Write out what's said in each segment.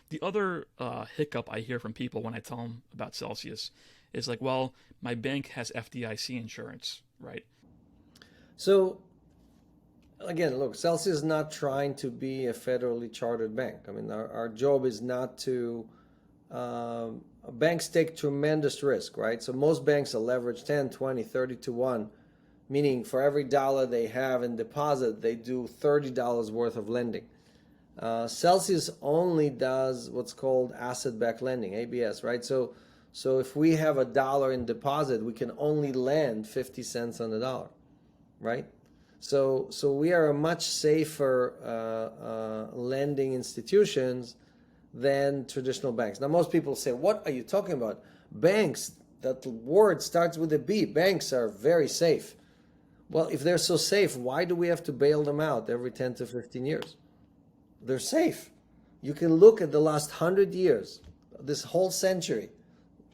The other hiccup I hear from people when I tell them about Celsius is like, well, my bank has FDIC insurance, right? So again, look, Celsius is not trying to be a federally chartered bank. I mean, our job is not to. Banks take tremendous risk, right? So most banks are leveraged 10, 20, 30 to 1, meaning for every dollar they have in deposit, they do $30 worth of lending. Celsius only does what's called asset-backed lending, ABS, right? So if we have a dollar in deposit, we can only lend 50 cents on the dollar, right? So we are a much safer lending institutions than traditional banks. Now, most people say, what are you talking about? Banks, that word starts with a B. Banks are very safe. Well, if they're so safe, why do we have to bail them out every 10 to 15 years? They're safe. You can look at the last 100 years, this whole century,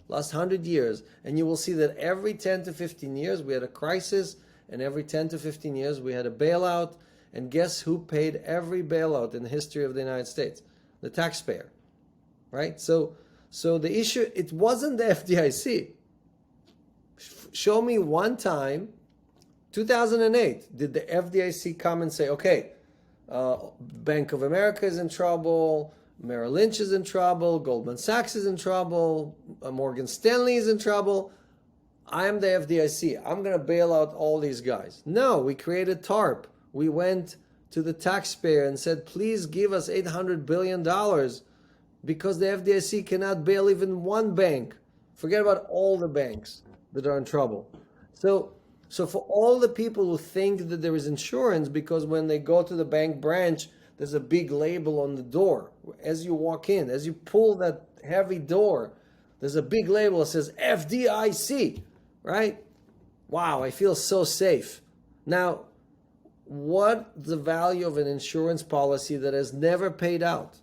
last 100 years, and you will see that every 10 to 15 years we had a crisis, and every 10 to 15 years we had a bailout. And guess who paid every bailout in the history of the United States? The taxpayer, right? So the issue, it wasn't the FDIC. Show me one time, 2008, did the FDIC come and say, okay, Bank of America is in trouble, Merrill Lynch is in trouble, Goldman Sachs is in trouble, Morgan Stanley is in trouble. I am the FDIC. I'm going to bail out all these guys. No, we created TARP. We went to the taxpayer and said, please give us $800 billion because the FDIC cannot bail even one bank. Forget about all the banks that are in trouble. So for all the people who think that there is insurance because when they go to the bank branch, there's a big label on the door. As you walk in, as you pull that heavy door, there's a big label that says FDIC, right? Wow, I feel so safe. Now, what's the value of an insurance policy that has never paid out?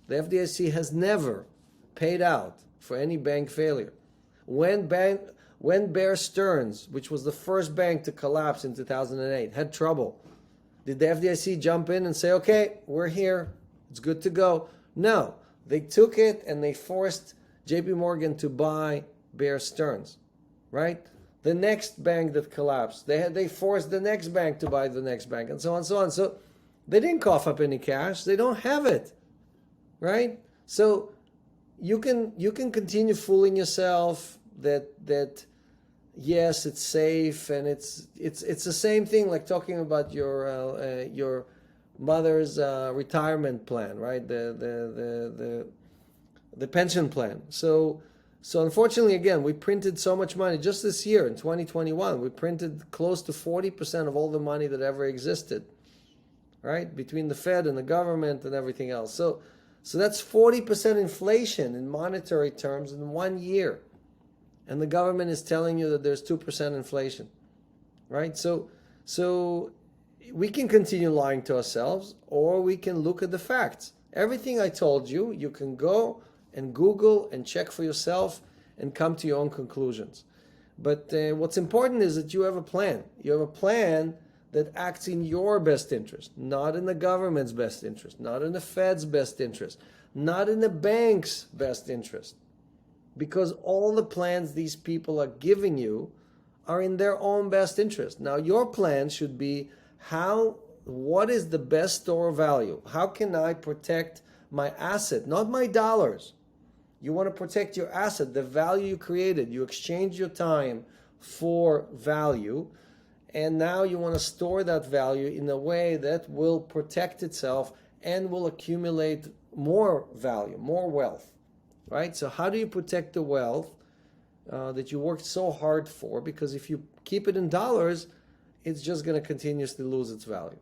The FDIC has never paid out for any bank failure. When Bear Stearns, which was the first bank to collapse in 2008, had trouble, did the FDIC jump in and say, okay, we're here, it's good to go? No, they took it and they forced JP Morgan to buy Bear Stearns, right? The next bank that collapsed, they forced the next bank to buy the next bank, and so on and so on. So they didn't cough up any cash. They don't have it, right? So you can continue fooling yourself that yes, it's safe, and it's the same thing like talking about your mother's retirement plan, right? The pension plan. So unfortunately, again, we printed so much money just this year in 2021. We printed close to 40% of all the money that ever existed, right? Between the Fed and the government and everything else. So that's 40% inflation in monetary terms in 1 year. And the government is telling you that there's 2% inflation, right? So we can continue lying to ourselves, or we can look at the facts. Everything I told you, you can go and Google and check for yourself and come to your own conclusions. But what's important is that you have a plan. You have a plan that acts in your best interest, not in the government's best interest, not in the Fed's best interest, not in the bank's best interest. Because all the plans these people are giving you are in their own best interest. Now, your plan should be what is the best store of value? How can I protect my asset, not my dollars? You want to protect your asset, the value you created. You exchange your time for value, and now you want to store that value in a way that will protect itself and will accumulate more value, more wealth, right? So how do you protect the wealth that you worked so hard for? Because if you keep it in dollars, it's just going to continuously lose its value.